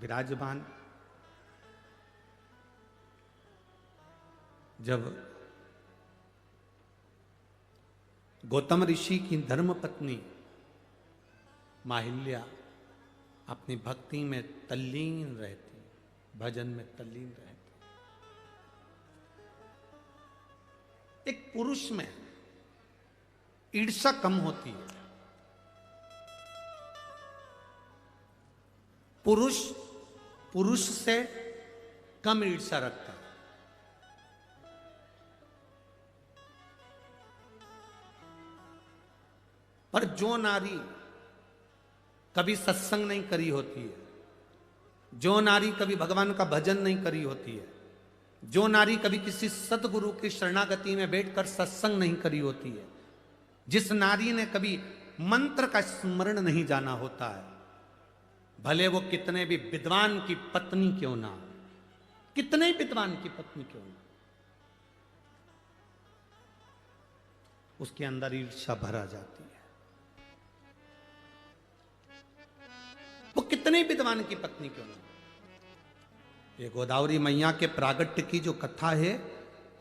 विराजमान। जब गौतम ऋषि की धर्मपत्नी माहिल्या अपनी भक्ति में तल्लीन रहती, भजन में तल्लीन रहती, एक पुरुष में ईर्ष्या कम होती है। पुरुष से कम ईर्ष्या रखता है। पर जो नारी कभी सत्संग नहीं करी होती है, जो नारी कभी भगवान का भजन नहीं करी होती है, जो नारी कभी किसी सतगुरु की शरणागति में बैठकर सत्संग नहीं करी होती है, जिस नारी ने कभी मंत्र का स्मरण नहीं जाना होता है, भले वो कितने भी विद्वान की पत्नी क्यों ना, कितने विद्वान की पत्नी क्यों ना, उसके अंदर ईर्ष्या भरा जाती है। वो कितने विद्वान की पत्नी क्यों ना। ये गोदावरी मैया के प्रागट्य की जो कथा है,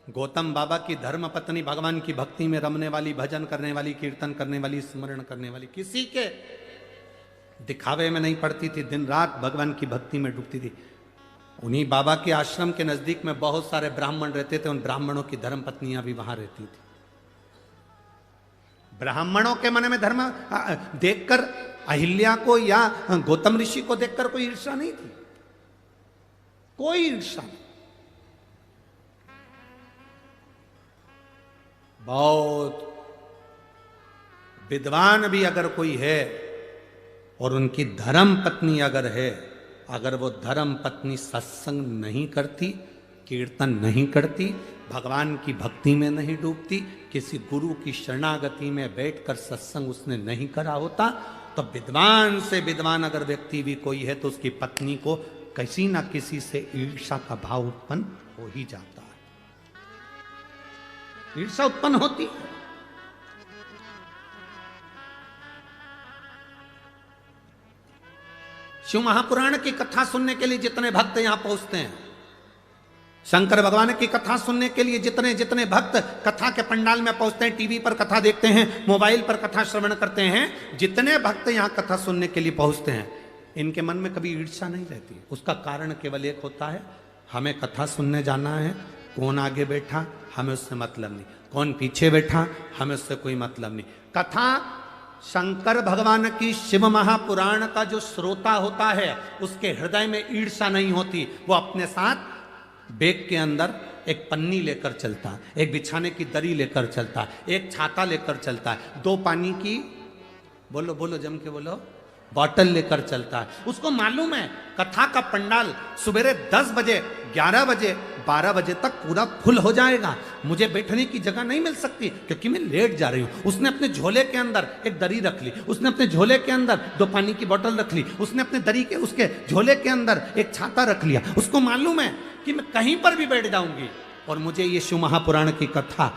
गौतम बाबा की धर्म पत्नी भगवान की भक्ति में रमने वाली, भजन करने वाली, कीर्तन करने वाली, स्मरण करने वाली, किसी के दिखावे में नहीं पड़ती थी, दिन रात भगवान की भक्ति में डूबती थी। उन्हीं बाबा के आश्रम के नजदीक में बहुत सारे ब्राह्मण रहते थे, उन ब्राह्मणों की धर्म पत्नियां भी वहां रहती थी। ब्राह्मणों के मन में धर्म देखकर अहिल्या को या गौतम ऋषि को देखकर कोई ईर्ष्या नहीं थी, कोई ईर्ष्या नहीं। बहुत विद्वान भी अगर कोई है और उनकी धर्म पत्नी अगर है, अगर वो धर्म पत्नी सत्संग नहीं करती, कीर्तन नहीं करती, भगवान की भक्ति में नहीं डूबती, किसी गुरु की शरणागति में बैठकर सत्संग उसने नहीं करा होता, तो विद्वान से विद्वान अगर व्यक्ति भी कोई है तो उसकी पत्नी को किसी ना किसी से ईर्ष्या का भाव उत्पन्न हो ही जाता है। ईर्ष्या उत्पन्न होती है। शिव महापुराण की कथा सुनने के लिए जितने भक्त यहां पहुंचते हैं, शंकर भगवान की कथा सुनने के लिए जितने भक्त कथा के पंडाल में पहुंचते हैं, टीवी पर कथा देखते हैं, मोबाइल पर कथा श्रवण करते हैं, जितने भक्त यहां कथा सुनने के लिए पहुंचते हैं, इनके मन में कभी ईर्ष्या नहीं रहती। उसका कारण केवल एक होता है, हमें कथा सुनने जाना है, कौन आगे बैठा हमें उससे मतलब नहीं, कौन पीछे बैठा हमें उससे कोई मतलब नहीं। कथा शंकर भगवान की शिव महापुराण का जो श्रोता होता है उसके हृदय में ईर्ष्या नहीं होती। वो अपने साथ बैग के अंदर एक पन्नी लेकर चलता है, एक बिछाने की दरी लेकर चलता है, एक छाता लेकर चलता है, 2 पानी की बोलो जम के बोलो बॉटल लेकर चलता है। उसको मालूम है कथा का पंडाल सुबह 10 बजे, 11 बजे, 12 बजे तक पूरा फुल हो जाएगा, मुझे बैठने की जगह नहीं मिल सकती क्योंकि मैं लेट जा रही हूं। उसने अपने झोले के अंदर एक दरी रख ली, उसने अपने झोले के अंदर 2 पानी की बोतल रख ली, उसने अपने दरी के उसके झोले के अंदर एक छाता रख लिया। उसको मालूम है कि मैं कहीं पर भी बैठ जाऊंगी और मुझे ये शिव महापुराण की कथा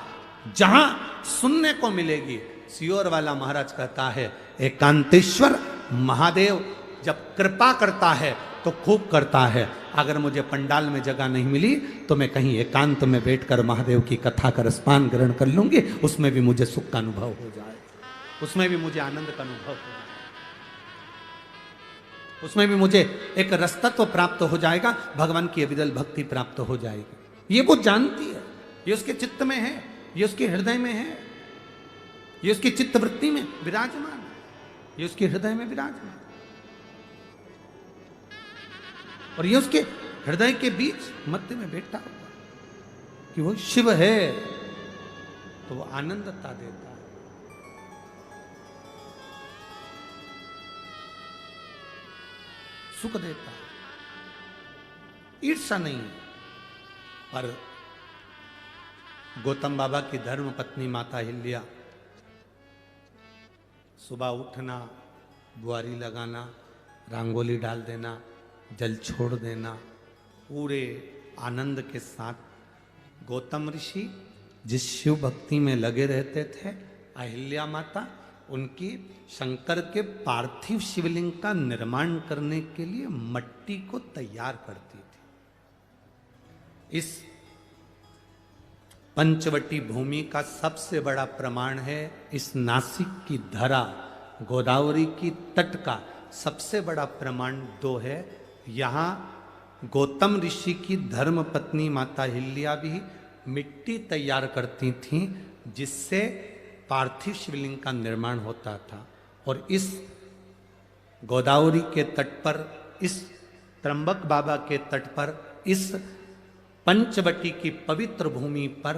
जहां सुनने को मिलेगी। सियोर वाला महाराज कहता है, एकांतेश्वर महादेव जब कृपा करता है तो खूब करता है। अगर मुझे पंडाल में जगह नहीं मिली तो मैं कहीं एकांत में बैठकर महादेव की कथा का रसपान ग्रहण कर लूंगी, उसमें भी मुझे सुख का अनुभव हो जाए, उसमें भी मुझे आनंद का अनुभव हो जाए, उसमें भी मुझे एक रसतत्व प्राप्त हो जाएगा, भगवान की अविरल भक्ति प्राप्त हो जाएगी। ये वो जानती है, ये उसके चित्त में है, ये उसके हृदय में है, ये उसकी चित्तवृत्ति में विराजमान है, ये उसके हृदय में विराजमान, और ये उसके हृदय के बीच मध्य में बैठा हुआ कि वो शिव है, तो वो आनंदता देता है। सुख देता है, ईर्ष्या नहीं है। पर गौतम बाबा की धर्म पत्नी माता अहिल्या, सुबह उठना, बुआरी लगाना, रंगोली डाल देना, जल छोड़ देना, पूरे आनंद के साथ गौतम ऋषि जिस शिव भक्ति में लगे रहते थे, अहिल्या माता उनकी शंकर के पार्थिव शिवलिंग का निर्माण करने के लिए मट्टी को तैयार करती थी। इस पंचवटी भूमि का सबसे बड़ा प्रमाण है इस नासिक की धरा, गोदावरी की तट का सबसे बड़ा प्रमाण 2 है। यहाँ गौतम ऋषि की धर्म पत्नी माता हिल्या भी मिट्टी तैयार करती थीं, जिससे पार्थिव शिवलिंग का निर्माण होता था। और इस गोदावरी के तट पर, इस त्र्यंबक बाबा के तट पर, इस पंचवटी की पवित्र भूमि पर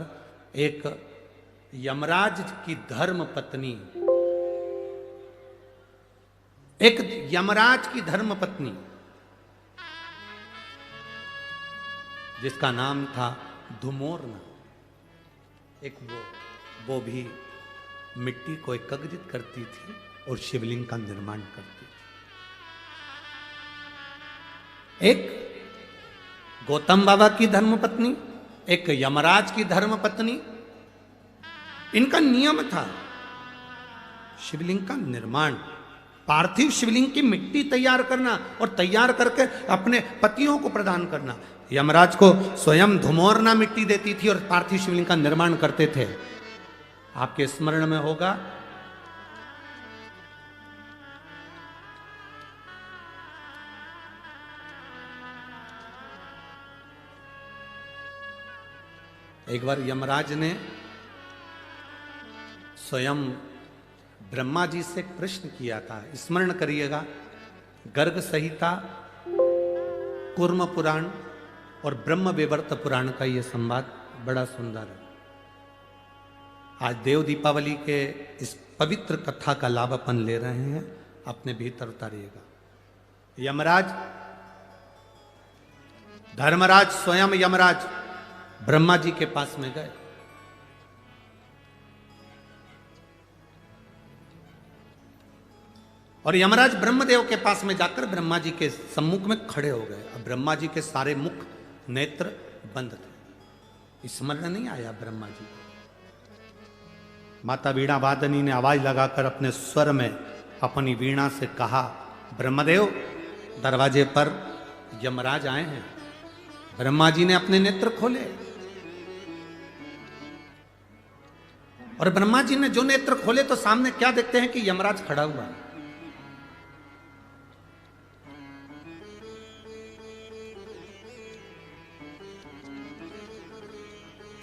एक यमराज की धर्म पत्नी, एक यमराज की धर्म पत्नी जिसका नाम था धुमोरना, एक वो भी मिट्टी को एकत्रित करती थी और शिवलिंग का निर्माण करती थी। एक गौतम बाबा की धर्मपत्नी, एक यमराज की धर्मपत्नी, इनका नियम था शिवलिंग का निर्माण, पार्थिव शिवलिंग की मिट्टी तैयार करना और तैयार करके अपने पतियों को प्रदान करना। यमराज को स्वयं धुमोरना मिट्टी देती थी और पार्थिव शिवलिंग का निर्माण करते थे। आपके स्मरण में होगा एक बार यमराज ने स्वयं ब्रह्मा जी से एक प्रश्न किया था, स्मरण करिएगा। गर्ग संहिता, कूर्म पुराण और ब्रह्म विवर्त पुराण का यह संवाद बड़ा सुंदर है। आज देव दीपावली के इस पवित्र कथा का लाभ अपन ले रहे हैं, अपने भीतर उतारिएगा। यमराज, धर्मराज स्वयं यमराज ब्रह्मा जी के पास में गए। और यमराज ब्रह्मदेव के पास में जाकर ब्रह्मा जी के सम्मुख में खड़े हो गए। अब ब्रह्मा जी के सारे मुख नेत्र बंद थे, स्मरण नहीं आया ब्रह्मा जी को। माता वीणा वादनी ने आवाज लगाकर अपने स्वर में अपनी वीणा से कहा, ब्रह्मदेव दरवाजे पर यमराज आए हैं। ब्रह्मा जी ने अपने नेत्र खोले और ब्रह्मा जी ने जो नेत्र खोले तो सामने क्या देखते हैं कि यमराज खड़ा हुआ है।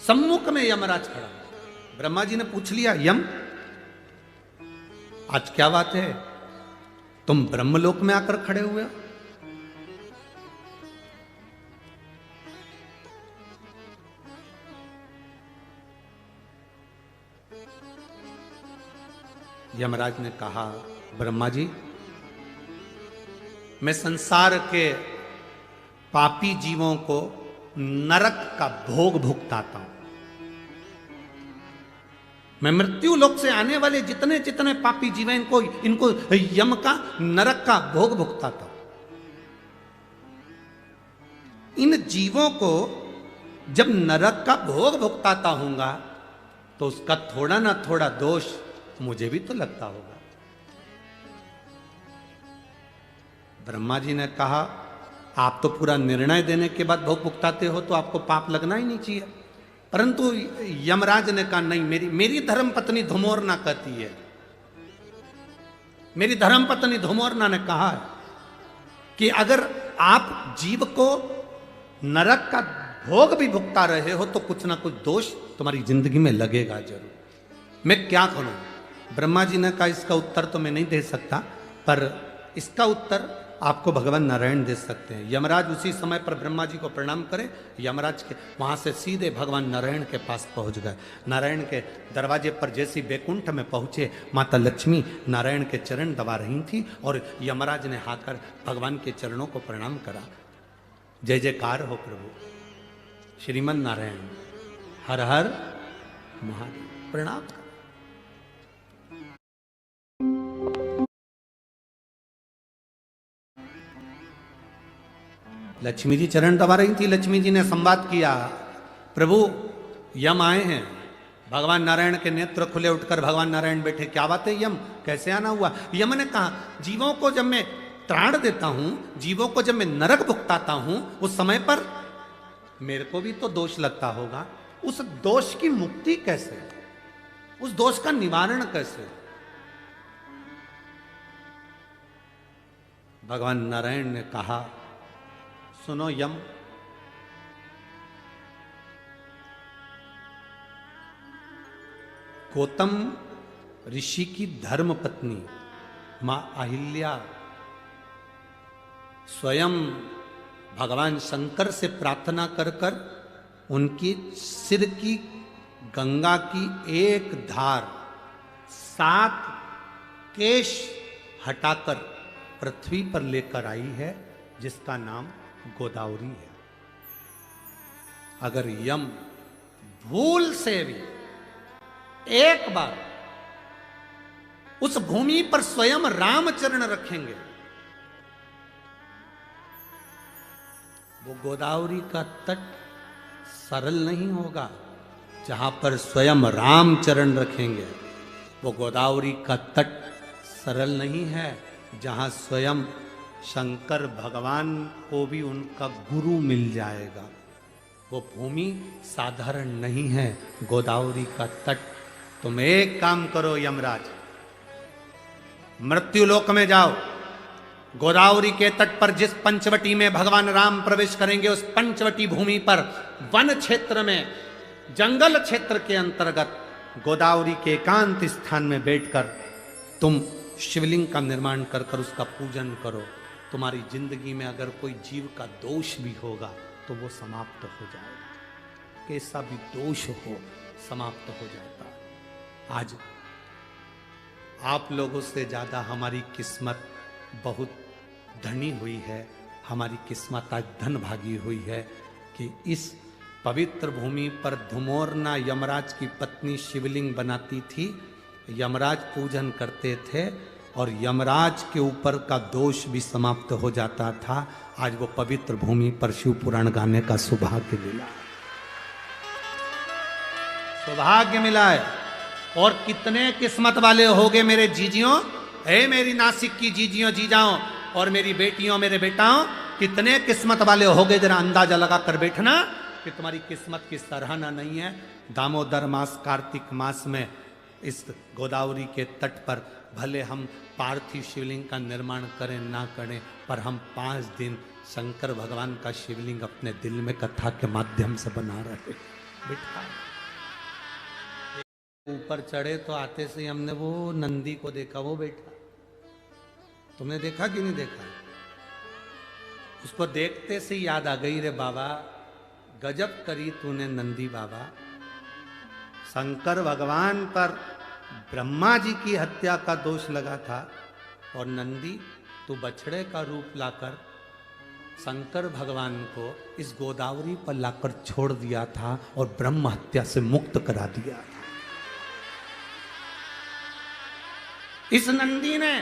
सम्मुख में यमराज खड़ा। ब्रह्मा जी ने पूछ लिया, यम आज क्या बात है, तुम ब्रह्मलोक में आकर खड़े हुए हो? यमराज ने कहा, ब्रह्मा जी, मैं संसार के पापी जीवों को नरक का भोग भुगताता हूं। मैं मृत्यु लोक से आने वाले जितने जितने पापी जीव हैं इनको यम का, नरक का भोग भुगताता हूं। इन जीवों को जब नरक का भोग भुगताता हूंगा तो उसका थोड़ा ना थोड़ा दोष मुझे भी तो लगता होगा। ब्रह्मा जी ने कहा, आप तो पूरा निर्णय देने के बाद भोग भुगताते हो तो आपको पाप लगना ही नहीं चाहिए। परंतु यमराज ने कहा, नहीं, मेरी धर्म पत्नी धुमोरना कहती है, मेरी धर्म पत्नी धुमोरना ने कहा है कि अगर आप जीव को नरक का भोग भी भुगता रहे हो तो कुछ ना कुछ दोष तुम्हारी जिंदगी में लगेगा जरूर। मैं क्या करूं? ब्रह्मा जी ने कहा, इसका उत्तर तो मैं नहीं दे सकता, पर इसका उत्तर आपको भगवान नारायण दे सकते हैं। यमराज उसी समय पर ब्रह्मा जी को प्रणाम करे, यमराज के वहां से सीधे भगवान नारायण के पास पहुंच गए। नारायण के दरवाजे पर जैसी बैकुंठ में पहुंचे, माता लक्ष्मी नारायण के चरण दबा रही थी और यमराज ने आकर भगवान के चरणों को प्रणाम करा। जय जयकार हो प्रभु, श्रीमन नारायण, हर हर महादेव, प्रणाम। लक्ष्मी जी चरण दबा रही थी। लक्ष्मी जी ने संवाद किया, प्रभु यम आए हैं, भगवान नारायण के नेत्र खुले, उठकर भगवान नारायण बैठे, क्या बात है यम, कैसे आना हुआ? यम ने कहा, जीवों को जब मैं त्राण देता हूं, जीवों को जब मैं नरक भुगताता हूं, उस समय पर मेरे को भी तो दोष लगता होगा। उस दोष की मुक्ति कैसे, उस दोष का निवारण कैसे? भगवान नारायण ने कहा, सुनो यम, गौतम ऋषि की धर्म पत्नी मां अहिल्या स्वयं भगवान शंकर से प्रार्थना कर कर उनकी सिर की गंगा की एक धार 7 केश हटाकर पृथ्वी पर लेकर आई है, जिसका नाम गोदावरी है। अगर यम भूल से भी एक बार उस भूमि पर स्वयं रामचरण रखेंगे, वो गोदावरी का तट सरल नहीं होगा। जहां पर स्वयं रामचरण रखेंगे, वो गोदावरी का तट सरल नहीं है। जहां स्वयं शंकर भगवान को भी उनका गुरु मिल जाएगा, वो भूमि साधारण नहीं है, गोदावरी का तट। तुम एक काम करो यमराज, मृत्युलोक में जाओ, गोदावरी के तट पर जिस पंचवटी में भगवान राम प्रवेश करेंगे, उस पंचवटी भूमि पर वन क्षेत्र में, जंगल क्षेत्र के अंतर्गत गोदावरी के एकांत स्थान में बैठकर तुम शिवलिंग का निर्माण कर कर उसका पूजन करो। तुम्हारी जिंदगी में अगर कोई जीव का दोष भी होगा तो वो समाप्त हो जाएगा, कैसा भी दोष हो समाप्त हो जाता है। आज आप लोगों से ज्यादा हमारी किस्मत बहुत धनी हुई है, हमारी किस्मत आज धन भागी हुई है कि इस पवित्र भूमि पर धुमोरना यमराज की पत्नी शिवलिंग बनाती थी, यमराज पूजन करते थे और यमराज के ऊपर का दोष भी समाप्त हो जाता था। आज वो पवित्र भूमि पर शिव पुराण गाने का सौभाग्य मिला, सौभाग्य मिला है। और कितने किस्मत वाले होगे मेरे जीजियों, हे मेरी नासिक की जीजियों जीजाओं और मेरी बेटियों मेरे बेटाओं, कितने किस्मत वाले होगे, जरा अंदाजा लगा कर बैठना कि तुम्हारी किस्मत की सराहना नहीं है। दामोदर मास कार्तिक मास में इस गोदावरी के तट पर भले हम पार्थिव शिवलिंग का निर्माण करें ना करें, पर हम 5 दिन शंकर भगवान का शिवलिंग अपने दिल में कथा के माध्यम से बना रहे। बिठा ऊपर चढ़े तो आते से हमने वो नंदी को देखा, वो बैठा, तुमने देखा कि नहीं देखा? उसको देखते से याद आ गई, रे बाबा गजब करी तूने नंदी बाबा। शंकर भगवान पर ब्रह्मा जी की हत्या का दोष लगा था और नंदी तू बछड़े का रूप लाकर शंकर भगवान को इस गोदावरी पर लाकर छोड़ दिया था और ब्रह्म हत्या से मुक्त करा दिया था। इस नंदी ने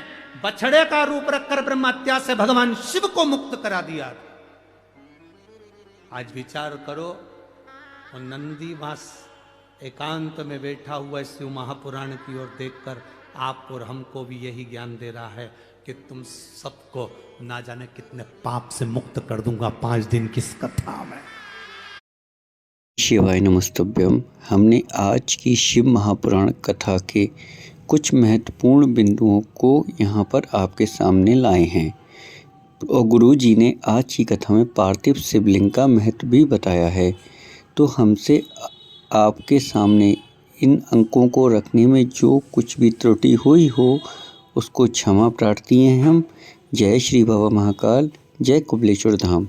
बछड़े का रूप रखकर ब्रह्म हत्या से भगवान शिव को मुक्त करा दिया था। आज विचार करो, और नंदी वास एकांत में बैठा हुआ शिव महापुराण की ओर देखकर आप और हमको भी यही ज्ञान दे रहा है कि तुम सबको ना जाने कितने पाप से मुक्त कर दूंगा 5 दिन की इस कथा में। शिवाय नमस्तुभ्यम। हमने आज की शिव महापुराण कथा के कुछ महत्वपूर्ण बिंदुओं को यहाँ पर आपके सामने लाए हैं और गुरु जी ने आज की कथा में पार्थिव शिवलिंग का महत्व भी बताया है। तो हमसे आपके सामने इन अंकों को रखने में जो कुछ भी त्रुटि हुई हो उसको क्षमा प्रार्थी हैं हम। जय श्री बाबा महाकाल, जय कुबलेश्वर धाम।